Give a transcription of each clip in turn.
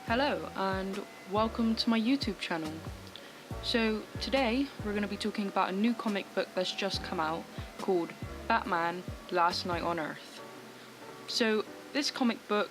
Hello and welcome to my YouTube channel. So today we're going to be talking about a new comic book that's just come out called Batman Last Night on Earth. So this comic book,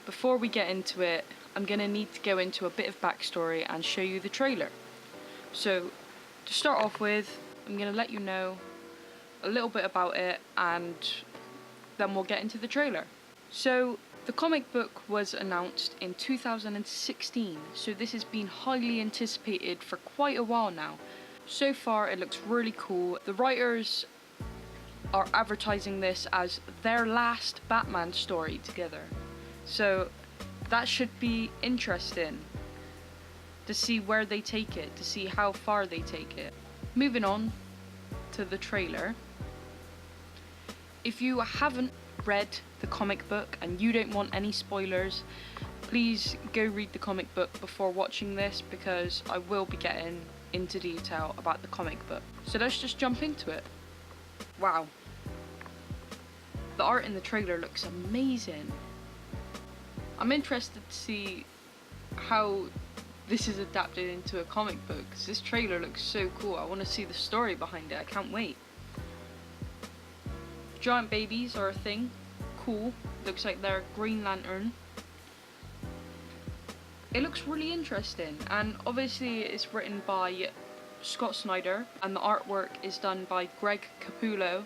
before we get into it, I'm going to need to go into a bit of backstory and show you the trailer. So to start off with, I'm going to let you know a little bit about it and then we'll get into the trailer. So the comic book was announced in 2016, so this has been highly anticipated for quite a while now. So far it looks really cool. The writers are advertising this as their last Batman story together. So that should be interesting to see where they take it, to see how far they take it. Moving on to the trailer. If you haven't read the comic book and you don't want any spoilers, please go read the comic book before watching this, because I will be getting into detail about the comic book. So let's just jump into it. Wow. The art in the trailer looks amazing. I'm interested to see how this is adapted into a comic book, because this trailer looks so cool. I want to see the story behind it. I can't wait. Giant babies are a thing. Cool. Looks like they're Green Lantern. It looks really interesting, and obviously it's written by Scott Snyder and the artwork is done by Greg Capullo.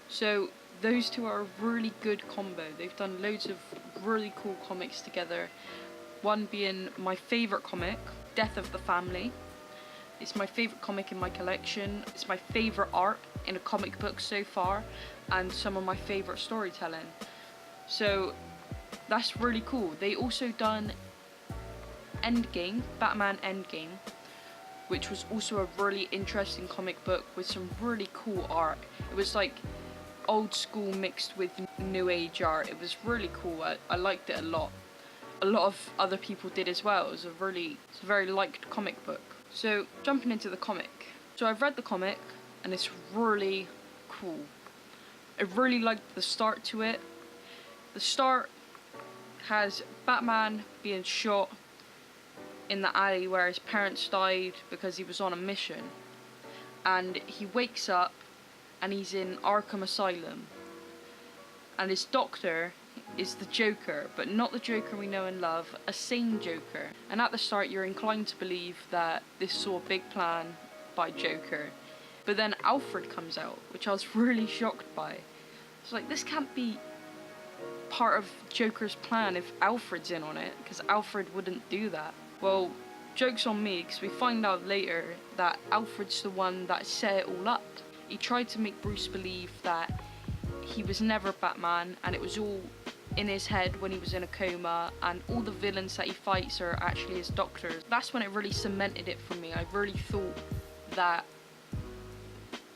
So those two are a really good combo. They've done loads of really cool comics together. One being my favourite comic, Death of the Family. It's my favourite comic in my collection. It's my favourite art in a comic book so far, and some of my favourite storytelling. So that's really cool. They also done Endgame, Batman Endgame, which was also a really interesting comic book with some really cool art. It was like old school mixed with new age art. It was really cool. I liked it a lot. A lot of other people did as well. It's a very liked comic book. So jumping into the comic. So I've read the comic and it's really cool. I really liked the start to it. The start has Batman being shot in the alley where his parents died because he was on a mission. And he wakes up and he's in Arkham Asylum. And his doctor is the Joker, but not the Joker we know and love, a sane Joker. And at the start you're inclined to believe that this is all a big plan by Joker. But then Alfred comes out, which I was really shocked by. It's like, this can't be part of Joker's plan if Alfred's in on it, because Alfred wouldn't do that. Well, joke's on me, because we find out later that Alfred's the one that set it all up. He tried to make Bruce believe that he was never Batman, and it was all in his head when he was in a coma, and all the villains that he fights are actually his doctors. That's when it really cemented it for me. I really thought that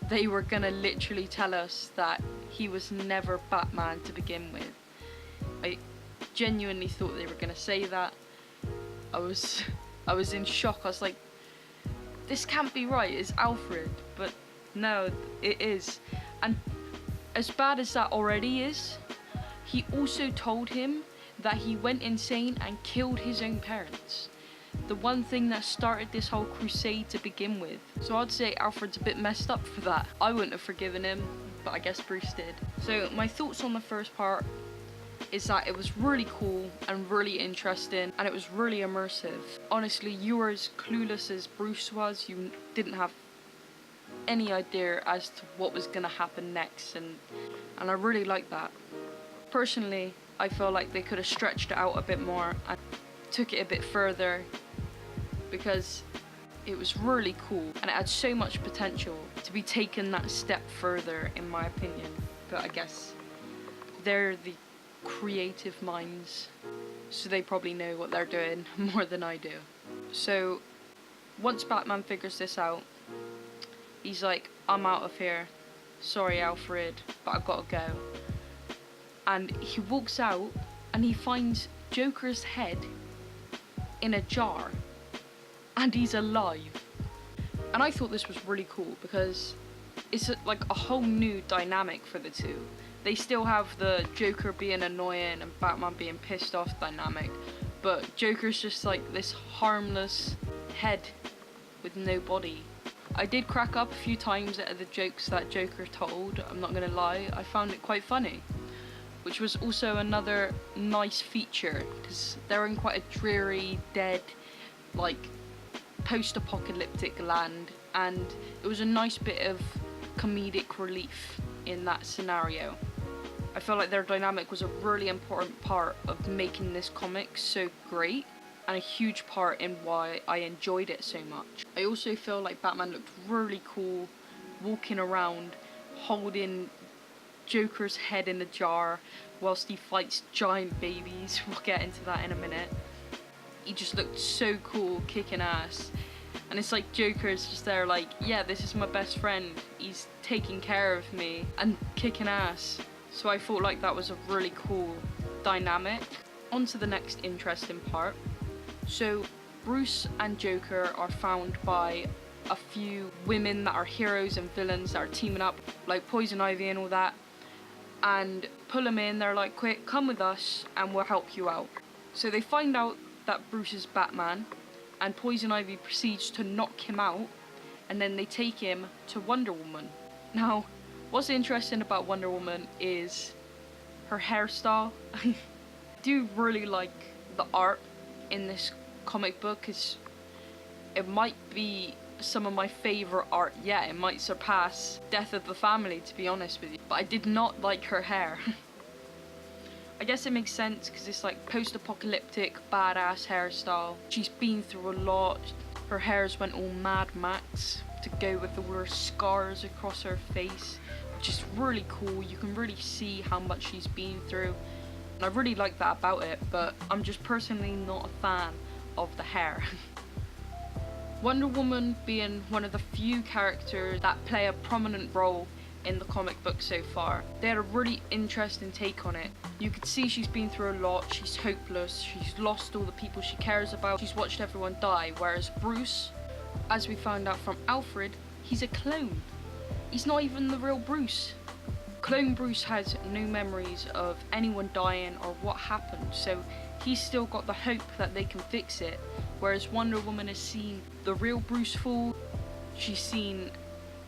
they were gonna literally tell us that he was never Batman to begin with. I genuinely thought they were gonna say that. I was in shock. I was like, this can't be right, it's Alfred. But no, it is. And as bad as that already is, he also told him that he went insane and killed his own parents. The one thing that started this whole crusade to begin with. So I'd say Alfred's a bit messed up for that. I wouldn't have forgiven him, but I guess Bruce did. So my thoughts on the first part is that it was really cool and really interesting, and it was really immersive. Honestly, you were as clueless as Bruce was. You didn't have any idea as to what was gonna happen next, and I really liked that. Personally, I feel like they could have stretched it out a bit more and took it a bit further, because it was really cool and it had so much potential to be taken that step further, in my opinion. But I guess they're the creative minds, so they probably know what they're doing more than I do. So once Batman figures this out, he's like, I'm out of here, sorry Alfred, but I've got to go. And he walks out and he finds Joker's head in a jar, and he's alive. And I thought this was really cool because it's like a whole new dynamic for the two. They still have the Joker being annoying and Batman being pissed off dynamic, but Joker's just like this harmless head with no body. I did crack up a few times at the jokes that Joker told, I'm not gonna lie, I found it quite funny. Which was also another nice feature, because they're in quite a dreary, dead, like, post-apocalyptic land, and it was a nice bit of comedic relief in that scenario. I feel like their dynamic was a really important part of making this comic so great, and a huge part in why I enjoyed it so much. I also feel like Batman looked really cool walking around holding Joker's head in a jar whilst he fights giant babies. We'll get into that in a minute. He just looked so cool, kicking ass. And it's like Joker's just there like, yeah, this is my best friend. He's taking care of me and kicking ass. So I thought like that was a really cool dynamic. On to the next interesting part. So Bruce and Joker are found by a few women that are heroes and villains that are teaming up, like Poison Ivy and all that, and pull him in. They're like, quick, come with us and we'll help you out. So they find out that Bruce is Batman, and Poison Ivy proceeds to knock him out, and then they take him to Wonder Woman. Now, what's interesting about Wonder Woman is her hairstyle. I do really like the art in this comic book. It might be some of my favourite art yet. It might surpass Death of the Family, to be honest with you. But I did not like her hair. I guess it makes sense because it's like post-apocalyptic, badass hairstyle. She's been through a lot. Her hairs went all Mad Max to go with all her scars across her face, which is really cool. You can really see how much she's been through. And I really like that about it, but I'm just personally not a fan of the hair. Wonder Woman being one of the few characters that play a prominent role in the comic book so far. They had a really interesting take on it. You could see she's been through a lot, she's hopeless, she's lost all the people she cares about, she's watched everyone die, whereas Bruce, as we found out from Alfred, he's a clone. He's not even the real Bruce. Clone Bruce has no memories of anyone dying or what happened, so he's still got the hope that they can fix it, whereas Wonder Woman has seen the real Bruce fall, she's seen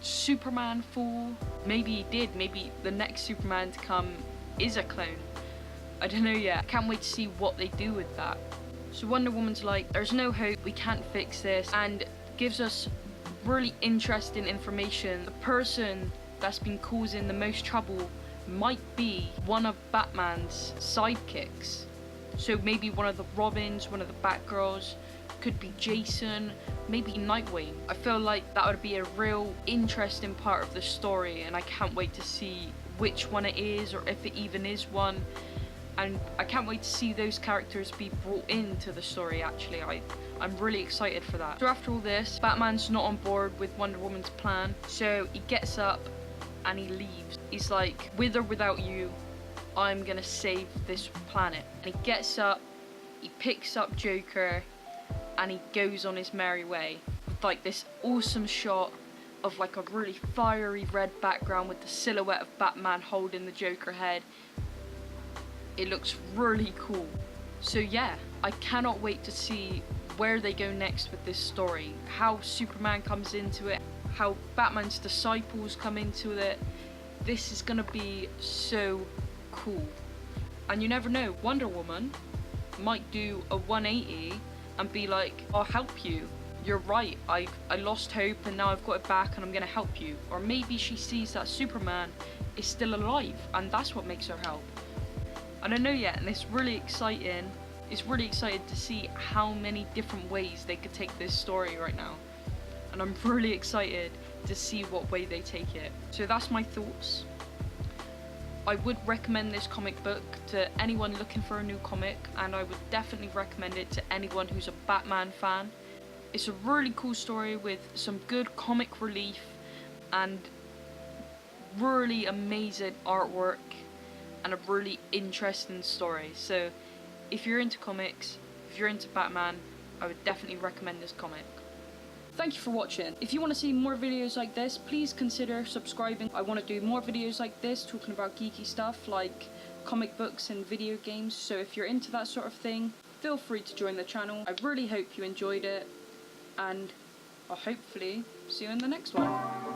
Superman fall, maybe he did, maybe the next Superman to come is a clone. I don't know yet. Can't wait to see what they do with that. So Wonder Woman's like, there's no hope, we can't fix this, and gives us really interesting information. The person that's been causing the most trouble might be one of Batman's sidekicks. So maybe one of the Robins, one of the Batgirls, could be Jason, maybe Nightwing. I feel like that would be a real interesting part of the story, and I can't wait to see which one it is, or if it even is one. And I can't wait to see those characters be brought into the story, actually. I'm really excited for that. So after all this, Batman's not on board with Wonder Woman's plan, so he gets up and he leaves. He's like, with or without you, I'm gonna save this planet. And he gets up, he picks up Joker, and he goes on his merry way. With like this awesome shot of like a really fiery red background with the silhouette of Batman holding the Joker head. It looks really cool. So yeah, I cannot wait to see where they go next with this story. How Superman comes into it, how Batman's disciples come into it. This is gonna be so cool. And you never know, Wonder Woman might do a 180 and be like, I'll help you. You're right, I lost hope and now I've got it back and I'm gonna help you. Or maybe she sees that Superman is still alive and that's what makes her help. I don't know yet, and it's really exciting. It's really excited to see how many different ways they could take this story right now. And I'm really excited to see what way they take it. So that's my thoughts. I would recommend this comic book to anyone looking for a new comic, and I would definitely recommend it to anyone who's a Batman fan. It's a really cool story with some good comic relief and really amazing artwork and a really interesting story. So if you're into comics, if you're into Batman, I would definitely recommend this comic. Thank you for watching. If you want to see more videos like this, please consider subscribing. I want to do more videos like this talking about geeky stuff like comic books and video games. So if you're into that sort of thing, feel free to join the channel. I really hope you enjoyed it, and I'll hopefully see you in the next one.